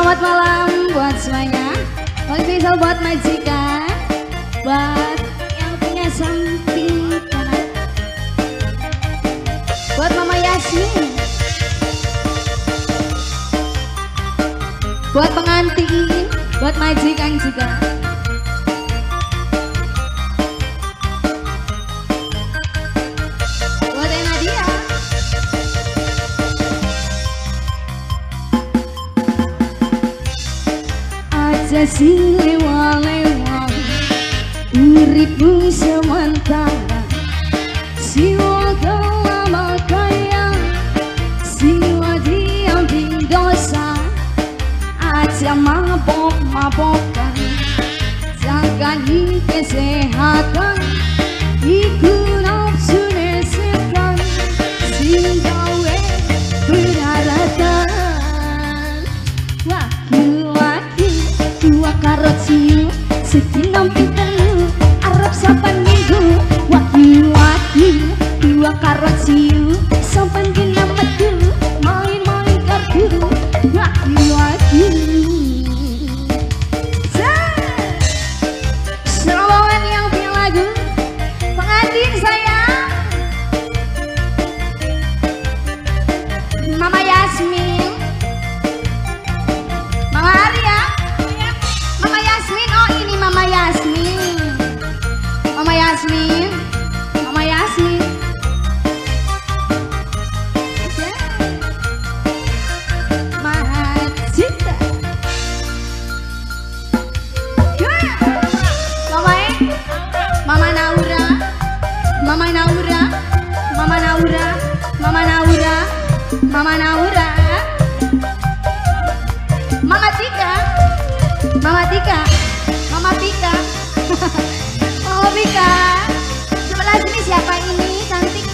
Selamat malam buat semuanya. Paling spesial buat majikan, buat yang punya samping kanan, buat Mama Yasmin, buat pengantin, buat majikan juga. Buat Nadia. Aja sing lewa-lewa uripmu sementara, siwa kelama kaya, siwa diam di dosa. Aja mabok-mabokan, jagani kesehatan, iku nafsu setan, sing gawe berharatan. Laki-laki dua karot siu, sekinam pinterlu Arab sampan minggu. Laki-laki dua karot siu, sampan dina metu, main-main kartu. Laki-laki selawan yang punya lagu pengantin sayang, Mama Yasmin, Mama Arya, Mama Yasmin. Oh ini Mama Yasmin, Mama Yasmin, Mama Yasmin. Mahacita. Mama Naura, Mama Naura, Mama Naura, Mama Naura, Mama Naura. Mama Tika, Mama Tika, Mama Pika, Mama Pika. Sebelah sini siapa ini cantik?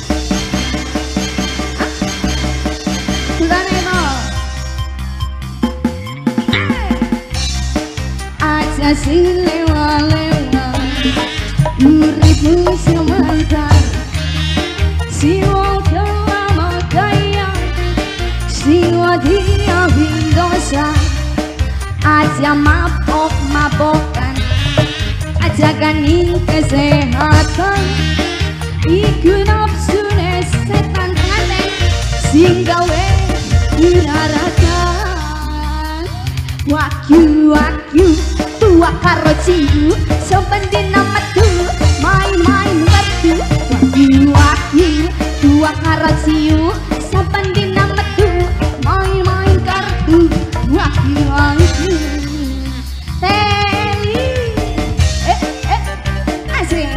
Bukan itu. Aja sing lewa-lewa uripmu sementara, siwa kelama kaya, siwa diam di dosa. Aja mabok-mabokan, aja gani kesehatan, iku nafsu setan pengantin, sing gawe berharatan. Wakyu-wakyu tua karo ciu, sampan dina metu, main-main kartu. Wakyu-wakyu tua karo ciu, sampan dina metu, main-main kartu. Wakyu-wakyu Teli, asik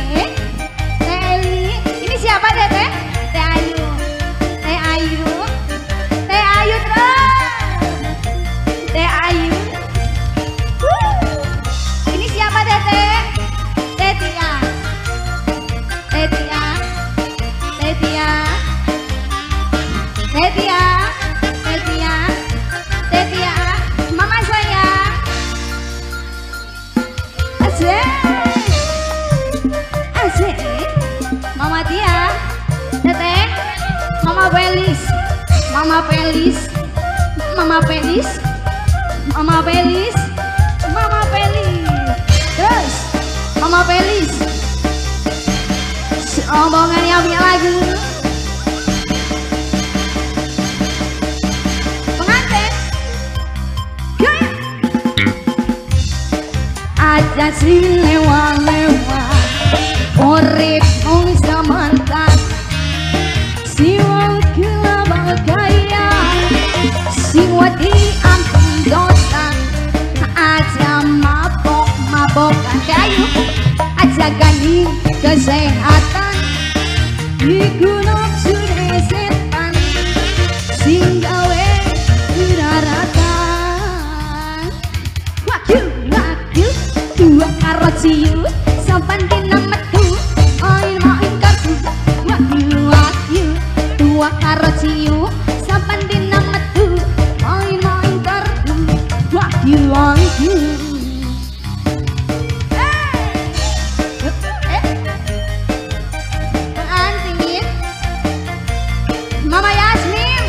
Teli. Ini siapa deh Teh? Teh Ayu, Teh Ayu, Teh Ayu terus, Teh Ayu. Ini siapa deh Teh? Teh Tia, Teh Tia, Teh Tia, Teh Tia, Teh Tia, Teh Tia. Mama saya asik, asik. Mama Tia, Teteh, Mama Pelis, Mama Pelis, Mama Pelis, Mama Pelis, Mama Pelis. Terus Mama Pelis, omongan yang punya lagu pengantin. Aja sing lewa-lewa uripmu sementara, siwa kelama kaya, siwa diam di dosa. Aja mabok-mabokan kayu, aja gani kesehatan, iku nafsu setan, sing gawe berharatan. Wakyu-wakyu dua karot siu, sampan dina metu, main-main kartu. Wakyu-wakyu dua karot siu, sampan dina metu, main-main kartu. Wakyu-wakyu pengantin, Mama Yasmin.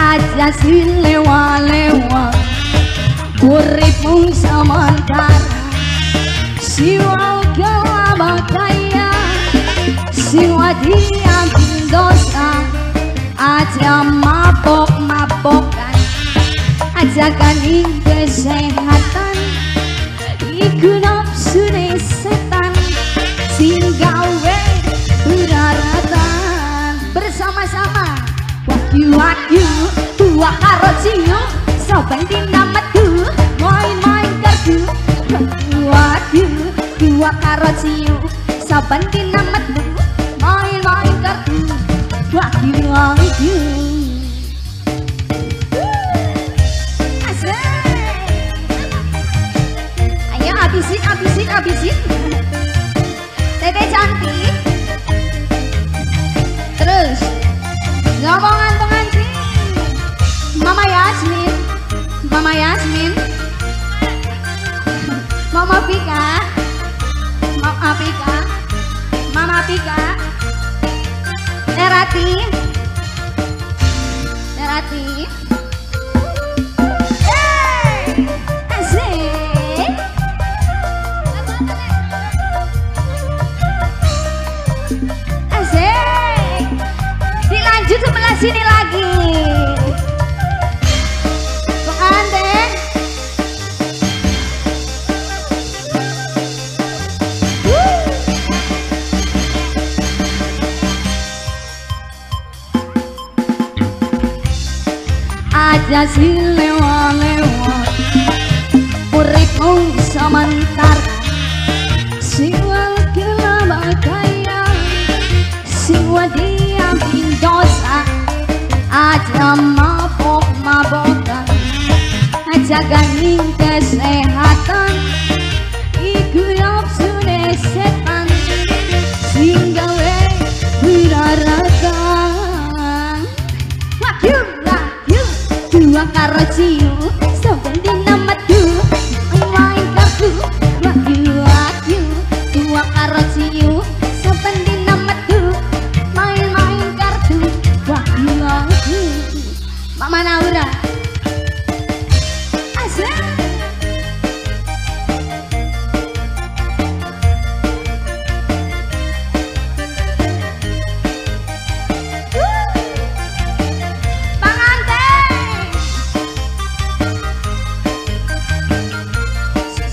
aja silewa-lewa urip mung sementara siwa kelabakaya siwa diambil dosa aja mabok-mabokan aja kaning kesehatan iku nafsu setan sing gawe beraratan bersama-sama wakyu dua karo ciu soban dina metu main-main kartu wakyu dua karo ciu soban dina metu main-main kartu wakyu ayo habisin Dede cantik terus ngomongan pengantin Mama Yasmin Mama Pika Erati asik dilanjut sebelah sini lagi pengantin aja silewa-lewa urip mung sementara siwa kelabakaya siwa diambil dosa aja mabok-mabokan aja ganing kesehatan iku nafsu setan sing gawe wirarakan wakyu dua karo ciu soben dina metu main kartu wakyu dua karo ciu soben dina metu main-main kartu wakyu Mama Naura asik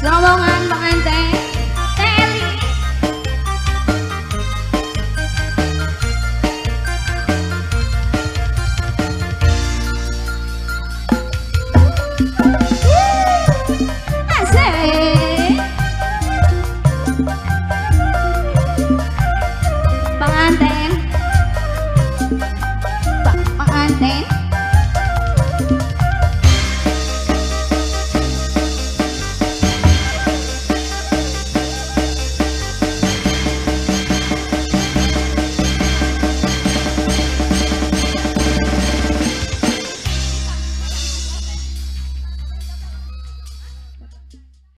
rombongan pengantin Teli asik pengantin